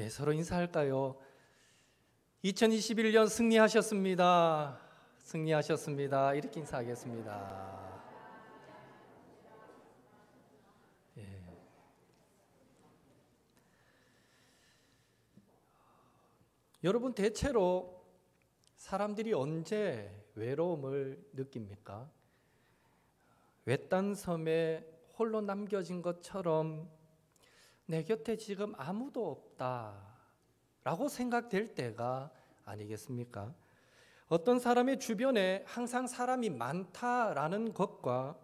서로 인사할까요? 2021년 승리하셨습니다. 승리하셨습니다. 이렇게 인사하겠습니다. 여러분, 대체로 사람들이 언제 외로움을 느낍니까? 외딴 섬에 홀로 남겨진 것처럼 내 곁에 지금 아무도 없다라고 생각될 때가 아니겠습니까? 어떤 사람의 주변에 항상 사람이 많다라는 것과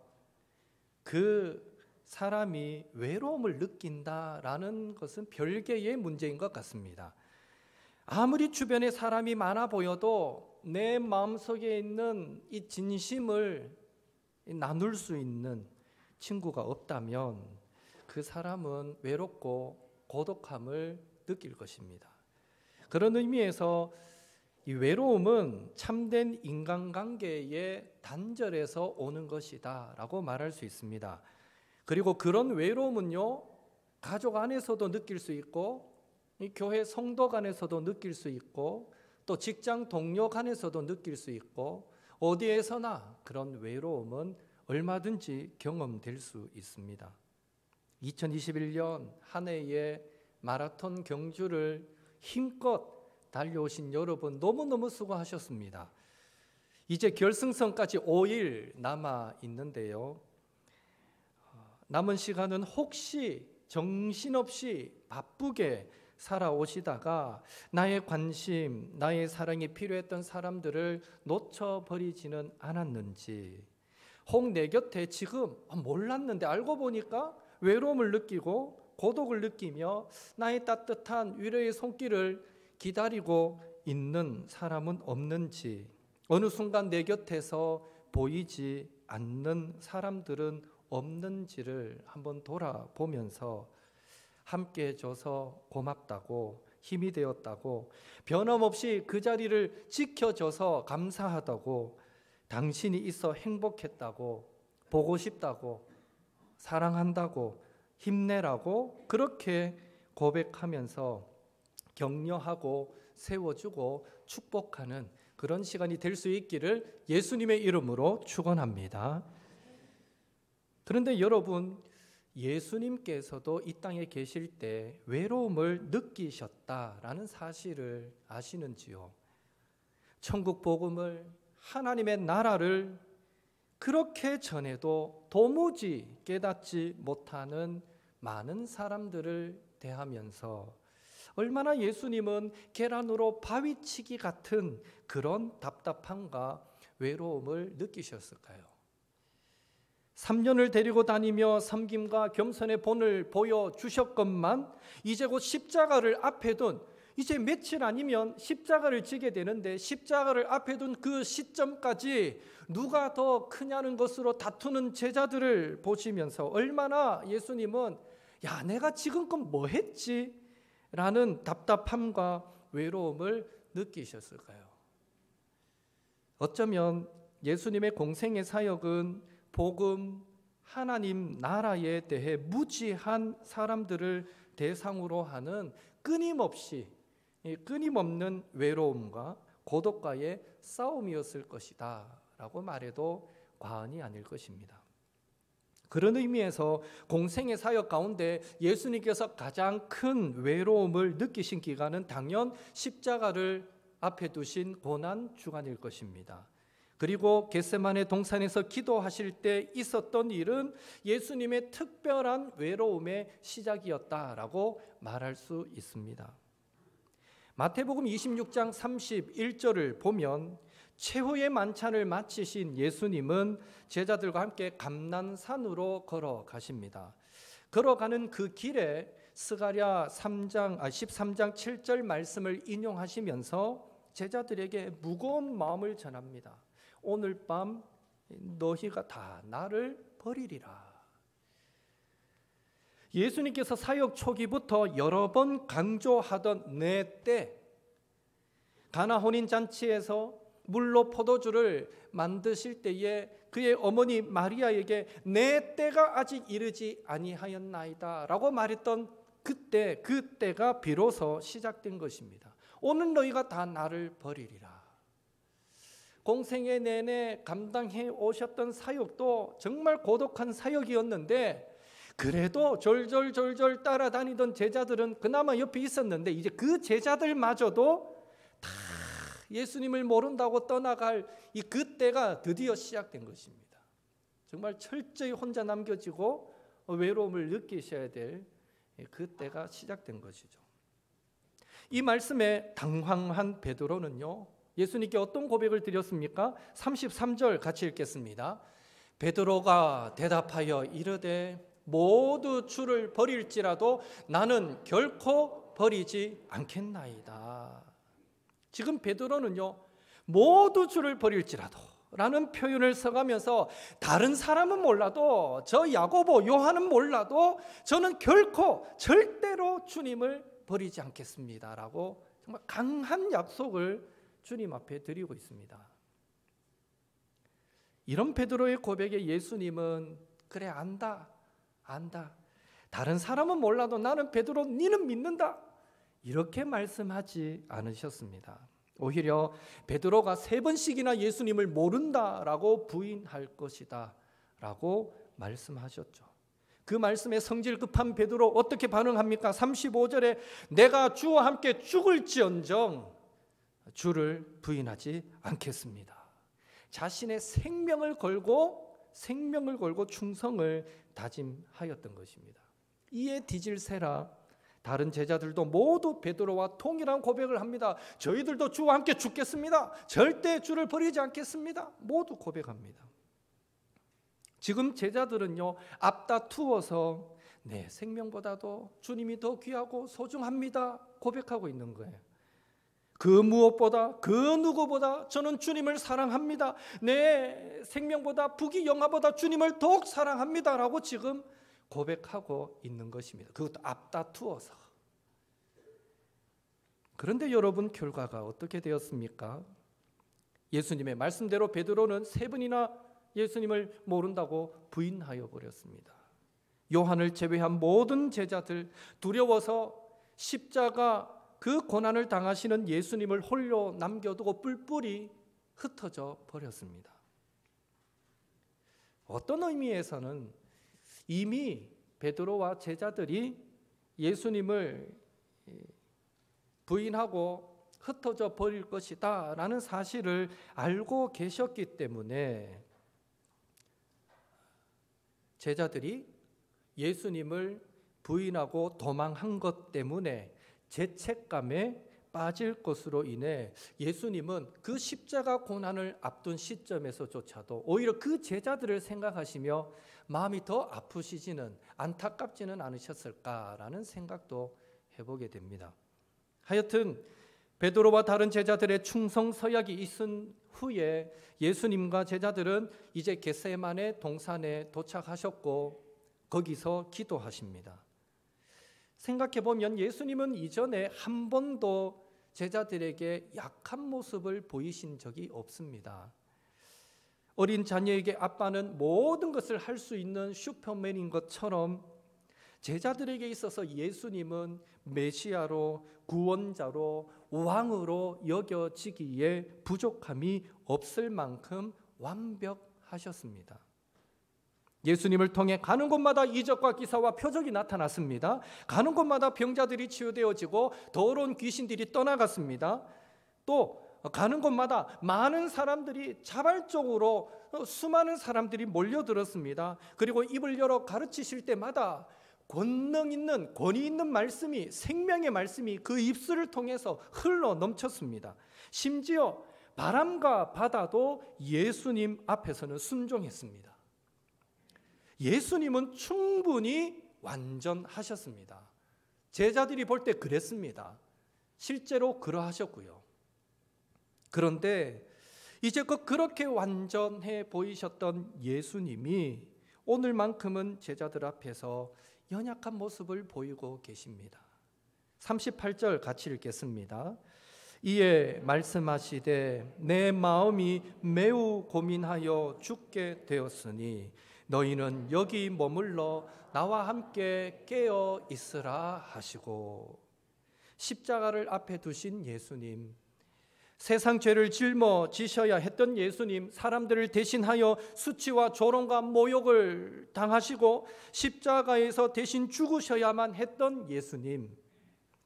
그 사람이 외로움을 느낀다라는 것은 별개의 문제인 것 같습니다. 아무리 주변에 사람이 많아 보여도 내 마음속에 있는 이 진심을 나눌 수 있는 친구가 없다면 그 사람은 외롭고 고독함을 느낄 것입니다. 그런 의미에서 이 외로움은 참된 인간관계의 단절에서 오는 것이다 라고 말할 수 있습니다. 그리고 그런 외로움은요, 가족 안에서도 느낄 수 있고 이 교회 성도 간에서도 느낄 수 있고 또 직장 동료 간에서도 느낄 수 있고 어디에서나 그런 외로움은 얼마든지 경험될 수 있습니다. 2021년 한 해의 마라톤 경주를 힘껏 달려오신 여러분 너무너무 수고하셨습니다. 이제 결승선까지 5일 남아 있는데요. 남은 시간은 혹시 정신없이 바쁘게 살아오시다가 나의 관심, 나의 사랑이 필요했던 사람들을 놓쳐버리지는 않았는지, 혹 내 곁에 지금 몰랐는데 알고 보니까 외로움을 느끼고 고독을 느끼며 나의 따뜻한 위로의 손길을 기다리고 있는 사람은 없는지, 어느 순간 내 곁에서 보이지 않는 사람들은 없는지를 한번 돌아보면서 함께 해줘서 고맙다고, 힘이 되었다고, 변함없이 그 자리를 지켜줘서 감사하다고, 당신이 있어 행복했다고, 보고 싶다고, 사랑한다고, 힘내라고 그렇게 고백하면서 격려하고 세워주고 축복하는 그런 시간이 될 수 있기를 예수님의 이름으로 축원합니다. 그런데 여러분, 예수님께서도 이 땅에 계실 때 외로움을 느끼셨다라는 사실을 아시는지요? 천국 복음을, 하나님의 나라를 그렇게 전해도 도무지 깨닫지 못하는 많은 사람들을 대하면서 얼마나 예수님은 계란으로 바위치기 같은 그런 답답함과 외로움을 느끼셨을까요? 3년을 데리고 다니며 섬김과 겸손의 본을 보여주셨건만 이제 곧 십자가를 앞에 둔, 이제 며칠 아니면 십자가를 지게 되는데 십자가를 앞에 둔 그 시점까지 누가 더 크냐는 것으로 다투는 제자들을 보시면서 얼마나 예수님은 야, 내가 지금껏 뭐 했지? 라는 답답함과 외로움을 느끼셨을까요? 어쩌면 예수님의 공생의 사역은 복음, 하나님 나라에 대해 무지한 사람들을 대상으로 하는 끊임없는 외로움과 고독과의 싸움이었을 것이다 라고 말해도 과언이 아닐 것입니다. 그런 의미에서 공생의 사역 가운데 예수님께서 가장 큰 외로움을 느끼신 기간은 당연 십자가를 앞에 두신 고난 주간일 것입니다. 그리고 겟세마네 동산에서 기도하실 때 있었던 일은 예수님의 특별한 외로움의 시작이었다라고 말할 수 있습니다. 마태복음 26장 31절을 보면 최후의 만찬을 마치신 예수님은 제자들과 함께 감난산으로 걸어가십니다. 걸어가는 그 길에 스가랴 13장 7절 말씀을 인용하시면서 제자들에게 무거운 마음을 전합니다. 오늘 밤 너희가 다 나를 버리리라. 예수님께서 사역 초기부터 여러 번 강조하던 내 때, 가나 혼인잔치에서 물로 포도주를 만드실 때에 그의 어머니 마리아에게 내 때가 아직 이르지 아니하였나이다 라고 말했던 그때가 비로소 시작된 것입니다. 오늘 너희가 다 나를 버리리라. 공생애 내내 감당해 오셨던 사역도 정말 고독한 사역이었는데, 그래도 졸졸졸졸 따라다니던 제자들은 그나마 옆에 있었는데, 이제 그 제자들마저도 다 예수님을 모른다고 떠나갈 이 그때가 드디어 시작된 것입니다. 정말 철저히 혼자 남겨지고 외로움을 느끼셔야 될 그때가 시작된 것이죠. 이 말씀에 당황한 베드로는요, 예수님께 어떤 고백을 드렸습니까? 33절 같이 읽겠습니다. 베드로가 대답하여 이르되 모두 주를 버릴지라도 나는 결코 버리지 않겠나이다. 지금 베드로는요, 모두 주를 버릴지라도 라는 표현을 써가면서 다른 사람은 몰라도, 저 야고보, 요한은 몰라도 저는 결코 절대로 주님을 버리지 않겠습니다 라고 정말 강한 약속을 주님 앞에 드리고 있습니다. 이런 베드로의 고백에 예수님은 그래, 안다. 다른 사람은 몰라도 나는 베드로, 니는 믿는다. 이렇게 말씀하지 않으셨습니다. 오히려 베드로가 3번씩이나 예수님을 모른다라고 부인할 것이다 라고 말씀하셨죠. 그 말씀에 성질 급한 베드로 어떻게 반응합니까? 35절에 내가 주와 함께 죽을지언정 주를 부인하지 않겠습니다. 자신의 생명을 걸고 충성을 다짐하였던 것입니다. 이에 디질세라 다른 제자들도 모두 베드로와 동일한 고백을 합니다. 저희들도 주와 함께 죽겠습니다. 절대 주를 버리지 않겠습니다. 모두 고백합니다. 지금 제자들은요, 앞다투어서 내 생명보다도 주님이 더 귀하고 소중합니다 고백하고 있는 거예요. 그 무엇보다, 그 누구보다 저는 주님을 사랑합니다. 내 생명보다, 부귀 영화보다 주님을 더욱 사랑합니다 라고 지금 고백하고 있는 것입니다. 그것도 앞다투어서. 그런데 여러분, 결과가 어떻게 되었습니까? 예수님의 말씀대로 베드로는 3번이나 예수님을 모른다고 부인하여 버렸습니다. 요한을 제외한 모든 제자들, 두려워서 십자가 그 고난을 당하시는 예수님을 홀로 남겨두고 뿔뿔이 흩어져 버렸습니다. 어떤 의미에서는 이미 베드로와 제자들이 예수님을 부인하고 흩어져 버릴 것이다 라는 사실을 알고 계셨기 때문에 제자들이 예수님을 부인하고 도망한 것 때문에 죄책감에 빠질 것으로 인해 예수님은 그 십자가 고난을 앞둔 시점에서조차도 오히려 그 제자들을 생각하시며 마음이 더 아프시지는, 안타깝지는 않으셨을까라는 생각도 해보게 됩니다. 하여튼 베드로와 다른 제자들의 충성 서약이 있은 후에 예수님과 제자들은 이제 겟세마네 동산에 도착하셨고 거기서 기도하십니다. 생각해보면 예수님은 이전에 한 번도 제자들에게 약한 모습을 보이신 적이 없습니다. 어린 자녀에게 아빠는 모든 것을 할 수 있는 슈퍼맨인 것처럼 제자들에게 있어서 예수님은 메시아로, 구원자로, 왕으로 여겨지기에 부족함이 없을 만큼 완벽하셨습니다. 예수님을 통해 가는 곳마다 이적과 기사와 표적이 나타났습니다. 가는 곳마다 병자들이 치유되어지고 더러운 귀신들이 떠나갔습니다. 또 가는 곳마다 많은 사람들이 자발적으로 수많은 사람들이 몰려들었습니다. 그리고 입을 열어 가르치실 때마다 권능 있는, 권위 있는 말씀이, 생명의 말씀이 그 입술을 통해서 흘러 넘쳤습니다. 심지어 바람과 바다도 예수님 앞에서는 순종했습니다. 예수님은 충분히 완전하셨습니다. 제자들이 볼 때 그랬습니다. 실제로 그러하셨고요. 그런데 이제껏 그렇게 완전해 보이셨던 예수님이 오늘만큼은 제자들 앞에서 연약한 모습을 보이고 계십니다. 38절 같이 읽겠습니다. 이에 말씀하시되 내 마음이 매우 고민하여 죽게 되었으니 너희는 여기 머물러 나와 함께 깨어 있으라 하시고, 십자가를 앞에 두신 예수님, 세상 죄를 짊어지셔야 했던 예수님, 사람들을 대신하여 수치와 조롱과 모욕을 당하시고 십자가에서 대신 죽으셔야만 했던 예수님,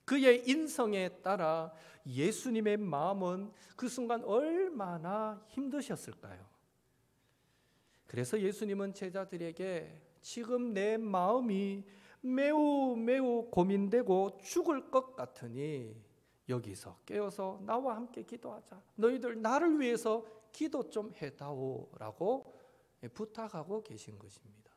그의 인성에 따라 예수님의 마음은 그 순간 얼마나 힘드셨을까요? 그래서 예수님은 제자들에게 지금 내 마음이 매우 고민되고 죽을 것 같으니 여기서 깨어서 나와 함께 기도하자. 너희들 나를 위해서 기도 좀 해다오라고 부탁하고 계신 것입니다.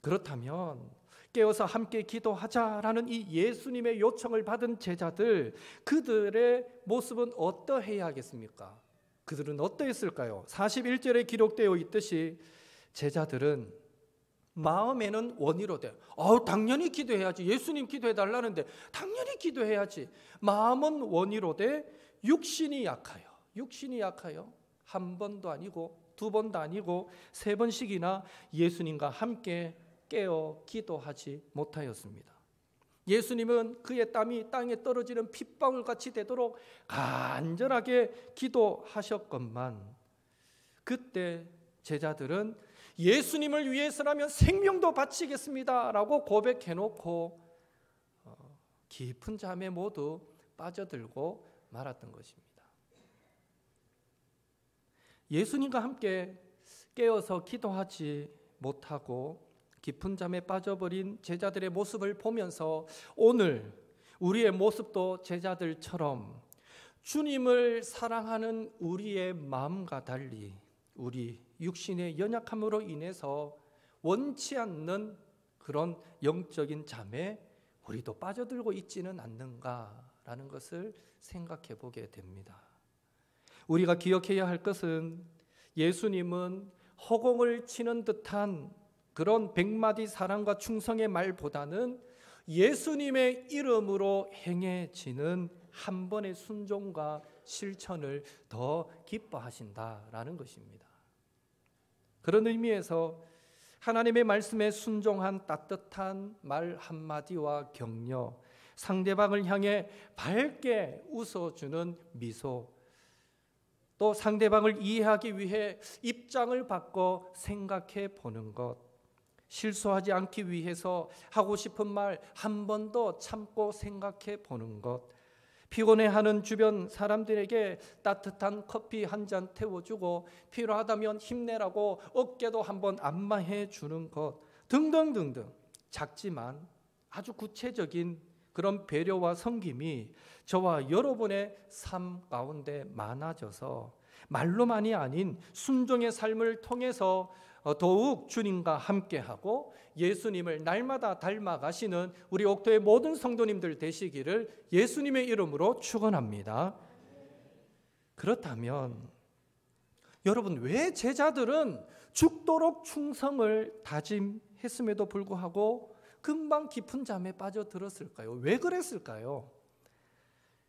그렇다면 깨어서 함께 기도하자라는 이 예수님의 요청을 받은 제자들, 그들의 모습은 어떠해야 하겠습니까? 그들은 어떠했을까요? 41절에 기록되어 있듯이 제자들은 마음에는 원이로되 당연히 기도해야지, 예수님 기도해 달라는데 당연히 기도해야지. 마음은 원이로되 육신이 약하여 한 번도 아니고 두 번도 아니고 세 번씩이나 예수님과 함께 깨어 기도하지 못하였습니다. 예수님은 그의 땀이 땅에 떨어지는 핏방울같이 되도록 간절하게 기도하셨건만, 그때 제자들은 예수님을 위해서라면 생명도 바치겠습니다 라고 고백해놓고 깊은 잠에 모두 빠져들고 말았던 것입니다. 예수님과 함께 깨어서 기도하지 못하고 깊은 잠에 빠져버린 제자들의 모습을 보면서 오늘 우리의 모습도 제자들처럼 주님을 사랑하는 우리의 마음과 달리 우리 육신의 연약함으로 인해서 원치 않는 그런 영적인 잠에 우리도 빠져들고 있지는 않는가라는 것을 생각해 보게 됩니다. 우리가 기억해야 할 것은 예수님은 허공을 치는 듯한 그런 100마디 사랑과 충성의 말보다는 예수님의 이름으로 행해지는 한 번의 순종과 실천을 더 기뻐하신다라는 것입니다. 그런 의미에서 하나님의 말씀에 순종한 따뜻한 말 한마디와 격려, 상대방을 향해 밝게 웃어주는 미소, 또 상대방을 이해하기 위해 입장을 바꿔 생각해 보는 것, 실수하지 않기 위해서 하고 싶은 말 한 번 더 참고 생각해 보는 것, 피곤해하는 주변 사람들에게 따뜻한 커피 한 잔 태워주고 필요하다면 힘내라고 어깨도 한번 안마해 주는 것 등등등등, 작지만 아주 구체적인 그런 배려와 섬김이 저와 여러분의 삶 가운데 많아져서 말로만이 아닌 순종의 삶을 통해서 더욱 주님과 함께하고 예수님을 날마다 닮아가시는 우리 옥토의 모든 성도님들 되시기를 예수님의 이름으로 축원합니다. 그렇다면 여러분, 왜 제자들은 죽도록 충성을 다짐했음에도 불구하고 금방 깊은 잠에 빠져들었을까요? 왜 그랬을까요?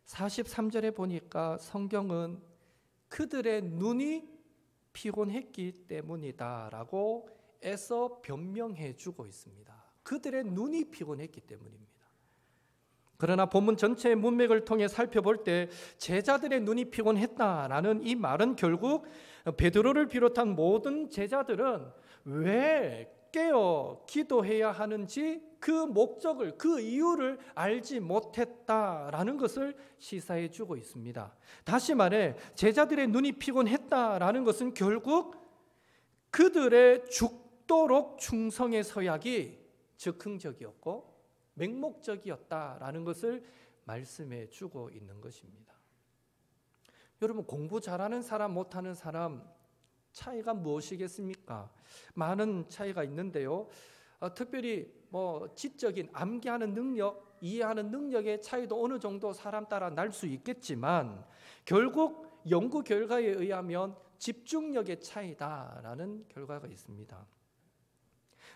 43절에 보니까 성경은 그들의 눈이 피곤했기 때문이다라고 애써 변명해 주고 있습니다. 그들의 눈이 피곤했기 때문입니다. 그러나 본문 전체의 문맥을 통해 살펴볼 때 제자들의 눈이 피곤했다라는 이 말은 결국 베드로를 비롯한 모든 제자들은 왜 깨어 기도해야 하는지 그 목적을, 그 이유를 알지 못했다라는 것을 시사해 주고 있습니다. 다시 말해 제자들의 눈이 피곤했다라는 것은 결국 그들의 죽도록 충성의 서약이 즉흥적이었고 맹목적이었다라는 것을 말씀해 주고 있는 것입니다. 여러분, 공부 잘하는 사람, 못하는 사람 차이가 무엇이겠습니까? 많은 차이가 있는데요. 특별히 지적인 암기하는 능력, 이해하는 능력의 차이도 어느 정도 사람 따라 날 수 있겠지만 결국 연구 결과에 의하면 집중력의 차이다라는 결과가 있습니다.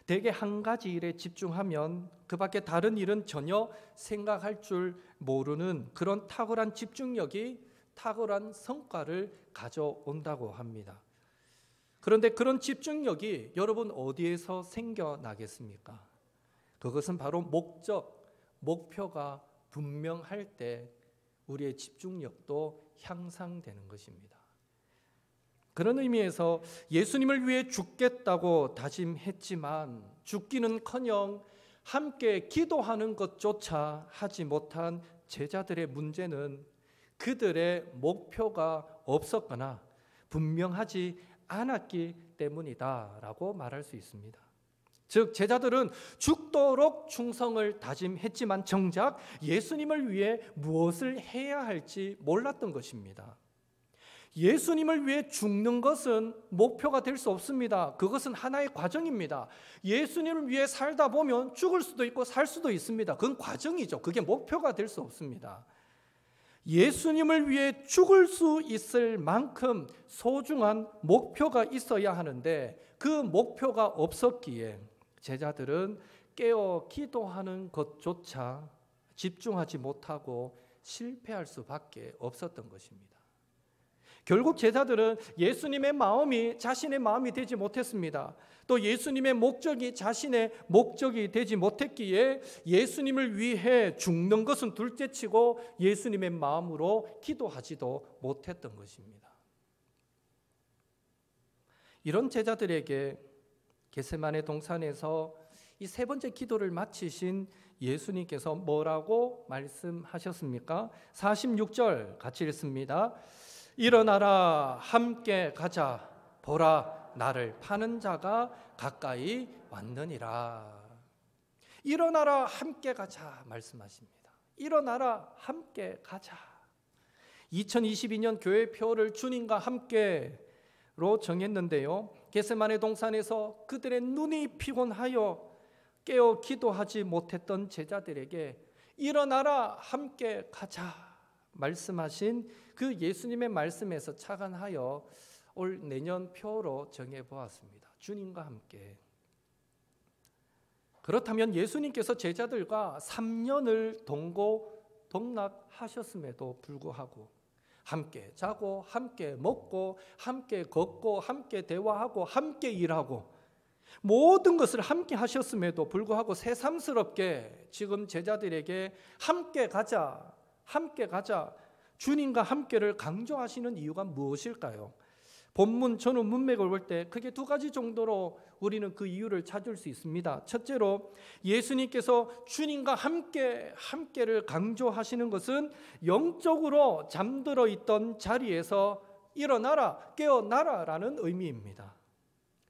대개 한 가지 일에 집중하면 그 밖에 다른 일은 전혀 생각할 줄 모르는 그런 탁월한 집중력이 탁월한 성과를 가져온다고 합니다. 그런데 그런 집중력이 여러분 어디에서 생겨나겠습니까? 그것은 바로 목표가 분명할 때 우리의 집중력도 향상되는 것입니다. 그런 의미에서 예수님을 위해 죽겠다고 다짐했지만 죽기는커녕 함께 기도하는 것조차 하지 못한 제자들의 문제는 그들의 목표가 없었거나 분명하지 않았기 때문이다라고 말할 수 있습니다. 즉 제자들은 죽도록 충성을 다짐했지만 정작 예수님을 위해 무엇을 해야 할지 몰랐던 것입니다. 예수님을 위해 죽는 것은 목표가 될 수 없습니다. 그것은 하나의 과정입니다. 예수님을 위해 살다 보면 죽을 수도 있고 살 수도 있습니다. 그건 과정이죠. 그게 목표가 될 수 없습니다. 예수님을 위해 죽을 수 있을 만큼 소중한 목표가 있어야 하는데 그 목표가 없었기에 제자들은 깨어 기도하는 것조차 집중하지 못하고 실패할 수밖에 없었던 것입니다. 결국 제자들은 예수님의 마음이 자신의 마음이 되지 못했습니다. 또 예수님의 목적이 자신의 목적이 되지 못했기에 예수님을 위해 죽는 것은 둘째치고 예수님의 마음으로 기도하지도 못했던 것입니다. 이런 제자들에게 겟세마네 동산에서 이 세 번째 기도를 마치신 예수님께서 뭐라고 말씀하셨습니까? 46절 같이 읽습니다. 일어나라 함께 가자 보라 나를 파는 자가 가까이 왔느니라. 일어나라 함께 가자 말씀하십니다. 일어나라 함께 가자. 2022년 교회표를 주님과 함께로 정했는데요. 겟세마네 동산에서 그들의 눈이 피곤하여 깨어 기도하지 못했던 제자들에게 일어나라 함께 가자 말씀하신 그 예수님의 말씀에서 착안하여 올 내년 표로 정해보았습니다. 주님과 함께. 그렇다면 예수님께서 제자들과 3년을 동고동락하셨음에도 불구하고 함께 자고 함께 먹고 함께 걷고 함께 대화하고 함께 일하고 모든 것을 함께 하셨음에도 불구하고 새삼스럽게 지금 제자들에게 함께 가자 주님과 함께를 강조하시는 이유가 무엇일까요? 본문 전후 문맥을 볼 때 크게 두 가지 정도로 우리는 그 이유를 찾을 수 있습니다. 첫째로 예수님께서 주님과 함께를 강조하시는 것은 영적으로 잠들어 있던 자리에서 일어나라 깨어나라라는 의미입니다.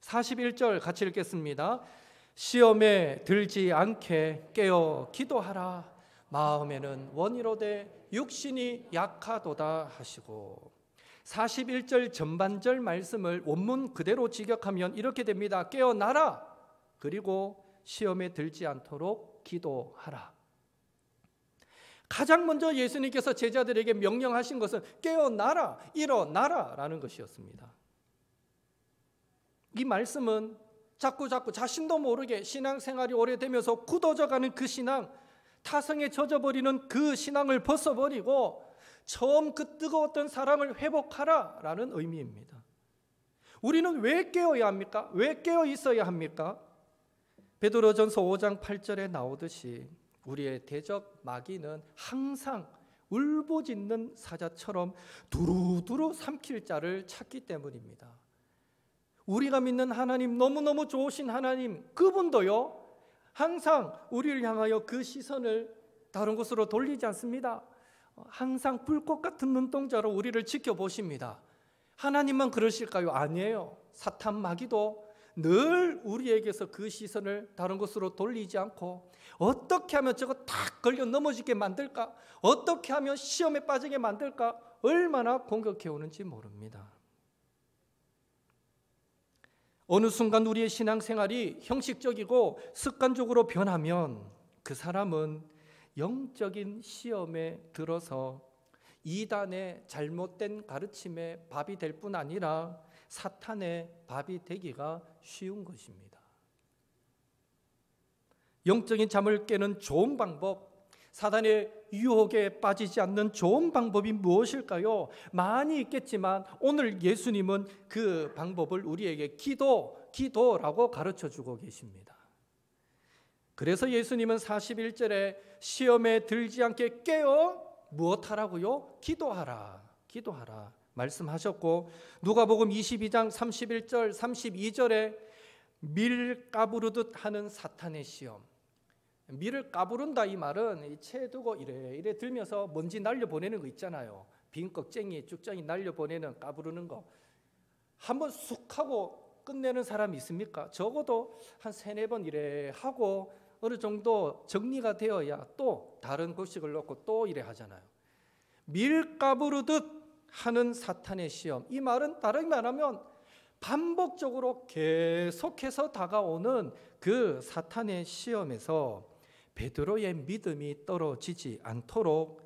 41절 같이 읽겠습니다. 시험에 들지 않게 깨어 기도하라. 마음에는 원이로되 육신이 약하도다 하시고 41절 전반절 말씀을 원문 그대로 직역하면 이렇게 됩니다. 깨어나라. 그리고 시험에 들지 않도록 기도하라. 가장 먼저 예수님께서 제자들에게 명령하신 것은 깨어나라, 일어나라라는 것이었습니다. 이 말씀은 자꾸 자신도 모르게 신앙생활이 오래되면서 굳어져가는 그 신앙, 타성에 젖어버리는 그 신앙을 벗어버리고 처음 그 뜨거웠던 사랑을 회복하라라는 의미입니다. 우리는 왜 깨어야 합니까? 왜 깨어 있어야 합니까? 베드로전서 5장 8절에 나오듯이 우리의 대적 마귀는 항상 울부짖는 사자처럼 두루두루 삼킬 자를 찾기 때문입니다. 우리가 믿는 하나님, 너무너무 좋으신 하나님, 그분도요 항상 우리를 향하여 그 시선을 다른 곳으로 돌리지 않습니다. 항상 불꽃 같은 눈동자로 우리를 지켜보십니다. 하나님만 그러실까요? 아니에요. 사탄 마귀도 늘 우리에게서 그 시선을 다른 곳으로 돌리지 않고 어떻게 하면 저거 탁 걸려 넘어지게 만들까? 어떻게 하면 시험에 빠지게 만들까? 얼마나 공격해 오는지 모릅니다. 어느 순간 우리의 신앙생활이 형식적이고 습관적으로 변하면 그 사람은 영적인 시험에 들어서 이단의 잘못된 가르침에 밥이 될 뿐 아니라 사탄의 밥이 되기가 쉬운 것입니다. 영적인 잠을 깨는 좋은 방법, 사단의 유혹에 빠지지 않는 좋은 방법이 무엇일까요? 많이 있겠지만 오늘 예수님은 그 방법을 우리에게 기도라고 가르쳐주고 계십니다. 그래서 예수님은 41절에 시험에 들지 않게 깨어 무엇하라고요? 기도하라 말씀하셨고, 누가복음 22장 31절 32절에 밀 까부르듯 하는 사탄의 시험. 밀을 까부른다 이 말은 채 두고 이래 들면서 먼지 날려보내는 거 있잖아요. 빈 꺽쟁이 쭉장이 날려보내는 까부르는 거. 한번 쑥 하고 끝내는 사람이 있습니까? 적어도 한 3-4번 이래 하고 어느 정도 정리가 되어야 또 다른 곡식을 넣고 또 이래 하잖아요. 밀 까부르듯 하는 사탄의 시험. 이 말은 다른 말하면 반복적으로 계속해서 다가오는 그 사탄의 시험에서 베드로의 믿음이 떨어지지 않도록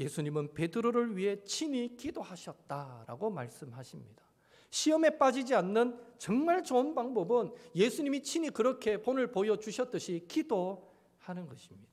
예수님은 베드로를 위해 친히 기도하셨다라고 말씀하십니다. 시험에 빠지지 않는 정말 좋은 방법은 예수님이 친히 그렇게 본을 보여주셨듯이 기도하는 것입니다.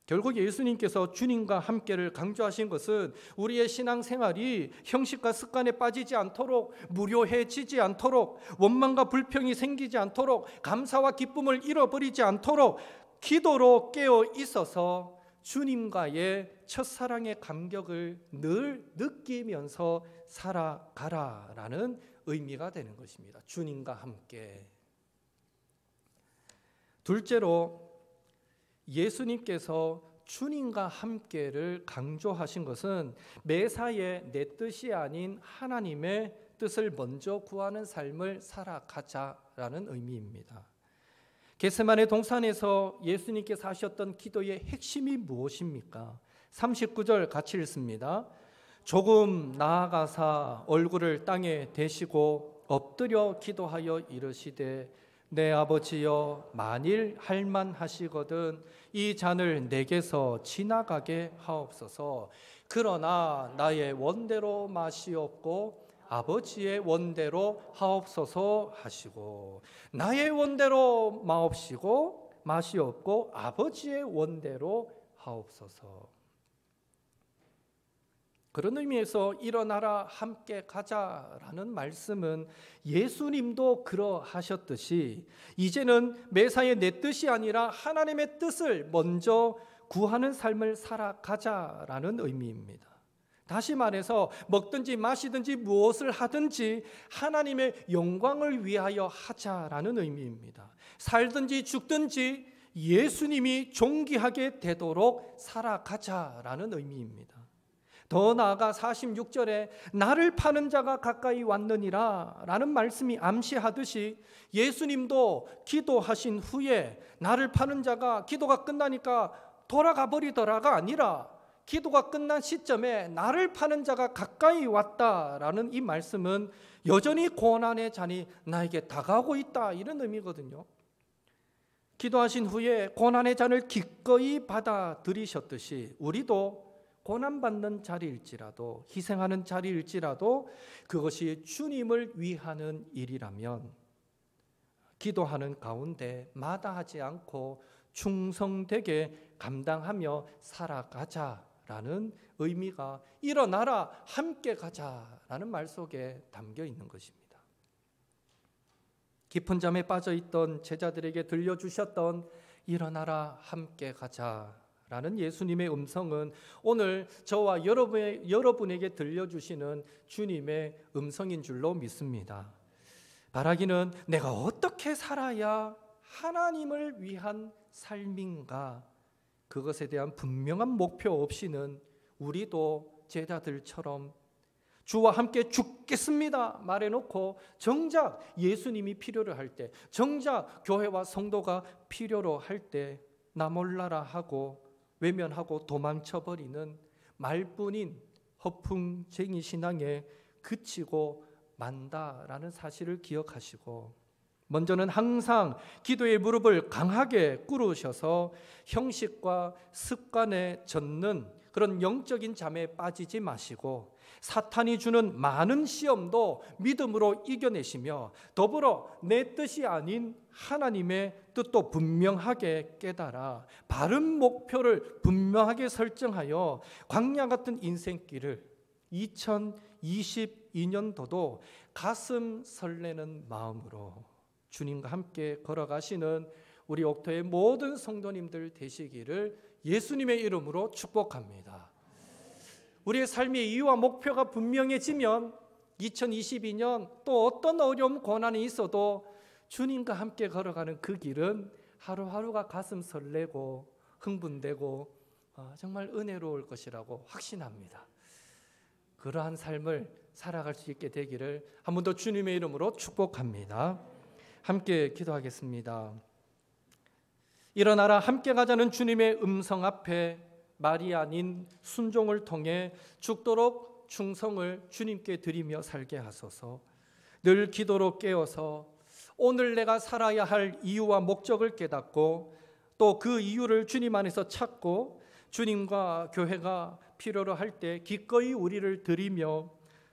결국 예수님께서 주님과 함께를 강조하신 것은 우리의 신앙생활이 형식과 습관에 빠지지 않도록, 무료해지지 않도록, 원망과 불평이 생기지 않도록, 감사와 기쁨을 잃어버리지 않도록 기도로 깨어 있어서 주님과의 첫사랑의 감격을 늘 느끼면서 살아가라라는 의미가 되는 것입니다. 주님과 함께. 둘째로 예수님께서 주님과 함께를 강조하신 것은 매사에 내 뜻이 아닌 하나님의 뜻을 먼저 구하는 삶을 살아가자라는 의미입니다. 겟세마네 동산에서 예수님께서 하셨던 기도의 핵심이 무엇입니까? 39절 같이 읽습니다. 조금 나아가사 얼굴을 땅에 대시고 엎드려 기도하여 이르시되 내 아버지여 만일 할만하시거든 이 잔을 내게서 지나가게 하옵소서. 그러나 나의 원대로 마시옵고 아버지의 원대로 하옵소서 하시고, 나의 원대로 마시옵고 아버지의 원대로 하옵소서. 그런 의미에서 일어나라 함께 가자라는 말씀은 예수님도 그러하셨듯이 이제는 매사에 내 뜻이 아니라 하나님의 뜻을 먼저 구하는 삶을 살아가자라는 의미입니다. 다시 말해서 먹든지 마시든지 무엇을 하든지 하나님의 영광을 위하여 하자라는 의미입니다. 살든지 죽든지 예수님이 존귀하게 되도록 살아가자라는 의미입니다. 더 나아가 46절에 나를 파는 자가 가까이 왔느니라 라는 말씀이 암시하듯이 예수님도 기도하신 후에 나를 파는 자가 기도가 끝나니까 돌아가 버리더라가 아니라 기도가 끝난 시점에 나를 파는 자가 가까이 왔다라는 이 말씀은 여전히 고난의 잔이 나에게 다가오고 있다 이런 의미거든요. 기도하신 후에 고난의 잔을 기꺼이 받아들이셨듯이 우리도 고난받는 자리일지라도 희생하는 자리일지라도 그것이 주님을 위하는 일이라면 기도하는 가운데 마다하지 않고 충성되게 감당하며 살아가자라는 의미가 일어나라 함께 가자라는 말 속에 담겨 있는 것입니다. 깊은 잠에 빠져있던 제자들에게 들려주셨던 일어나라 함께 가자라는 예수님의 음성은 오늘 저와 여러분에게 들려주시는 주님의 음성인 줄로 믿습니다. 바라기는 내가 어떻게 살아야 하나님을 위한 삶인가, 그것에 대한 분명한 목표 없이는 우리도 제자들처럼 주와 함께 죽겠습니다 말해놓고 정작 예수님이 필요로 할 때, 정작 교회와 성도가 필요로 할 때 나 몰라라 하고 외면하고 도망쳐버리는 말뿐인 허풍쟁이 신앙에 그치고 만다라는 사실을 기억하시고, 먼저는 항상 기도의 무릎을 강하게 꿇으셔서 형식과 습관에 젖는 그런 영적인 잠에 빠지지 마시고 사탄이 주는 많은 시험도 믿음으로 이겨내시며 더불어 내 뜻이 아닌 하나님의 뜻도 분명하게 깨달아 바른 목표를 분명하게 설정하여 광야 같은 인생길을 2022년도도 가슴 설레는 마음으로 주님과 함께 걸어가시는 우리 옥토의 모든 성도님들 되시기를 예수님의 이름으로 축복합니다. 우리의 삶의 이유와 목표가 분명해지면 2022년 또 어떤 어려움 고난이 있어도 주님과 함께 걸어가는 그 길은 하루하루가 가슴 설레고 흥분되고 정말 은혜로울 것이라고 확신합니다. 그러한 삶을 살아갈 수 있게 되기를 한 번 더 주님의 이름으로 축복합니다. 함께 기도하겠습니다. 일어나라 함께 가자는 주님의 음성 앞에 말이 아닌 순종을 통해 죽도록 충성을 주님께 드리며 살게 하소서. 늘 기도로 깨어서 오늘 내가 살아야 할 이유와 목적을 깨닫고 또 그 이유를 주님 안에서 찾고 주님과 교회가 필요로 할 때 기꺼이 우리를 드리며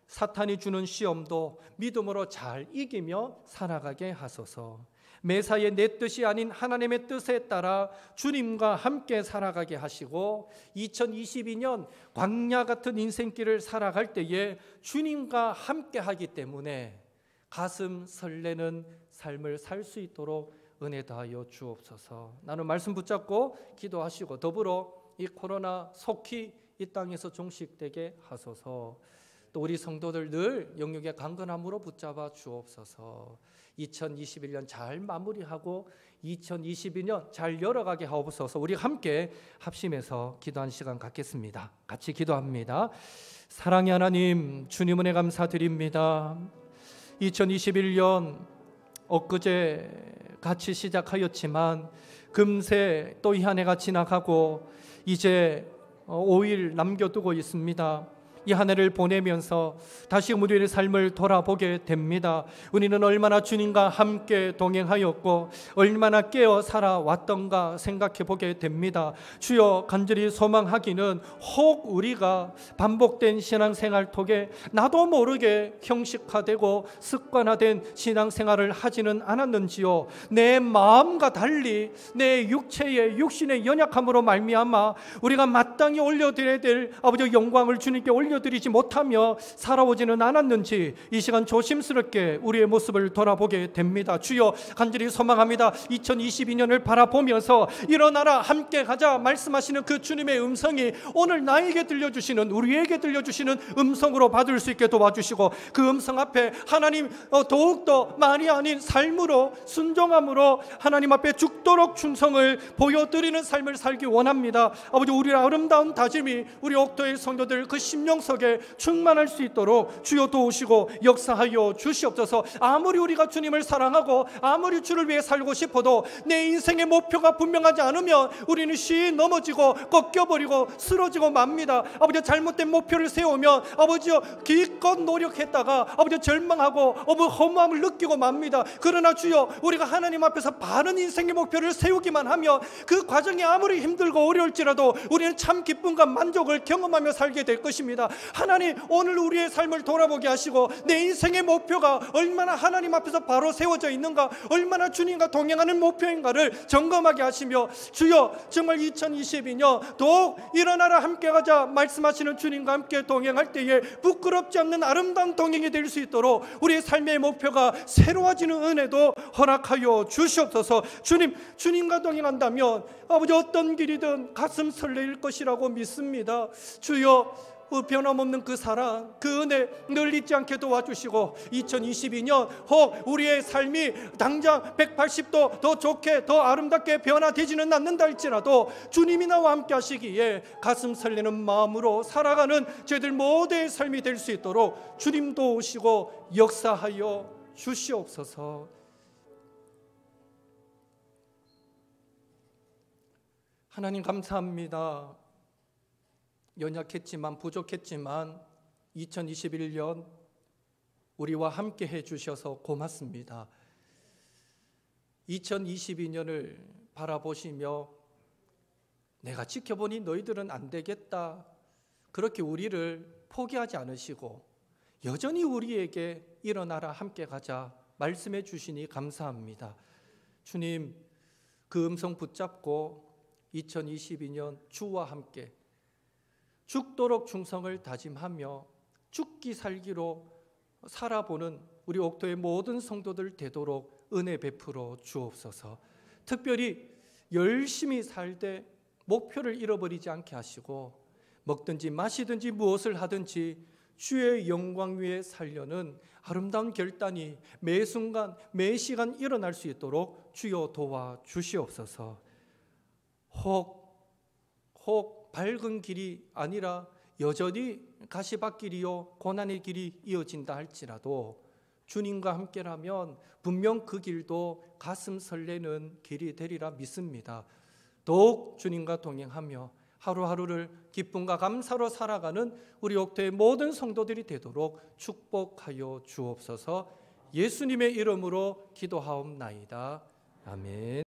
사탄이 주는 시험도 믿음으로 잘 이기며 살아가게 하소서. 매사에 내 뜻이 아닌 하나님의 뜻에 따라 주님과 함께 살아가게 하시고 2022년 광야 같은 인생길을 살아갈 때에 주님과 함께 하기 때문에 가슴 설레는 삶을 살 수 있도록 은혜 다하여 주옵소서. 나는 말씀 붙잡고 기도하시고 더불어 이 코로나 속히 이 땅에서 종식되게 하소서. 또 우리 성도들 늘 영육의 강건함으로 붙잡아 주옵소서. 2021년 잘 마무리하고 2022년 잘 열어가게 하옵소서. 우리 함께 합심해서 기도한 시간 갖겠습니다. 같이 기도합니다. 사랑의 하나님, 주님 은혜 감사드립니다. 2021년 엊그제 같이 시작하였지만 금세 또 이 한 해가 지나가고 이제 5일 남겨두고 있습니다. 이 한 해를 보내면서 다시 우리의 삶을 돌아보게 됩니다. 우리는 얼마나 주님과 함께 동행하였고 얼마나 깨어 살아왔던가 생각해 보게 됩니다. 주여, 간절히 소망하기는 혹 우리가 반복된 신앙생활 통해 나도 모르게 형식화되고 습관화된 신앙생활을 하지는 않았는지요. 내 마음과 달리 내 육체의 육신의 연약함으로 말미암아 우리가 마땅히 올려드려야 될 아버지 영광을 주님께 올려드리지 못하며 살아오지는 않았는지 이 시간 조심스럽게 우리의 모습을 돌아보게 됩니다. 주여, 간절히 소망합니다. 2022년을 바라보면서 일어나라 함께 가자 말씀하시는 그 주님의 음성이 오늘 나에게 들려주시는, 우리에게 들려주시는 음성으로 받을 수 있게 도와주시고 그 음성 앞에 하나님 더욱더 말이 아닌 삶으로 순종함으로 하나님 앞에 죽도록 충성을 보여드리는 삶을 살기 원합니다. 아버지, 우리의 아름다운 다짐이 우리 옥토의 성도들 그 심령 속에 충만할 수 있도록 주여 도우시고 역사하여 주시옵소서. 아무리 우리가 주님을 사랑하고 아무리 주를 위해 살고 싶어도 내 인생의 목표가 분명하지 않으면 우리는 쉬이 넘어지고 꺾여버리고 쓰러지고 맙니다. 아버지, 잘못된 목표를 세우면 아버지여 기껏 노력했다가 아버지 절망하고 허무함을 느끼고 맙니다. 그러나 주여, 우리가 하나님 앞에서 바른 인생의 목표를 세우기만 하면 그 과정이 아무리 힘들고 어려울지라도 우리는 참 기쁨과 만족을 경험하며 살게 될 것입니다. 하나님, 오늘 우리의 삶을 돌아보게 하시고 내 인생의 목표가 얼마나 하나님 앞에서 바로 세워져 있는가, 얼마나 주님과 동행하는 목표인가를 점검하게 하시며 주여, 정말 2022년 더욱 일어나라 함께 가자 말씀하시는 주님과 함께 동행할 때에 부끄럽지 않는 아름다운 동행이 될 수 있도록 우리의 삶의 목표가 새로워지는 은혜도 허락하여 주시옵소서. 주님과 동행한다면 아버지 어떤 길이든 가슴 설레일 것이라고 믿습니다. 주여, 변함없는 그 사랑, 그 은혜 늘 잊지 않게 도와주시고 2022년 혹 우리의 삶이 당장 180도 더 좋게 더 아름답게 변화되지는 않는다 할지라도 주님이 나와 함께 하시기에 가슴 설레는 마음으로 살아가는 저희들 모두의 삶이 될 수 있도록 주님 도우시고 역사하여 주시옵소서. 하나님 감사합니다. 연약했지만 부족했지만 2021년 우리와 함께 해주셔서 고맙습니다. 2022년을 바라보시며 내가 지켜보니 너희들은 안 되겠다. 그렇게 우리를 포기하지 않으시고 여전히 우리에게 일어나라 함께 가자 말씀해 주시니 감사합니다. 주님, 그 음성 붙잡고 2022년 주와 함께 죽도록 충성을 다짐하며 죽기 살기로 살아보는 우리 옥토의 모든 성도들 되도록 은혜 베풀어 주옵소서. 특별히 열심히 살되 목표를 잃어버리지 않게 하시고 먹든지 마시든지 무엇을 하든지 주의 영광 위에 살려는 아름다운 결단이 매 순간 매 시간 일어날 수 있도록 주여 도와 주시옵소서. 혹 밝은 길이 아니라 여전히 가시밭길이요 고난의 길이 이어진다 할지라도 주님과 함께라면 분명 그 길도 가슴 설레는 길이 되리라 믿습니다. 더욱 주님과 동행하며 하루하루를 기쁨과 감사로 살아가는 우리 옥토의 모든 성도들이 되도록 축복하여 주옵소서. 예수님의 이름으로 기도하옵나이다. 아멘.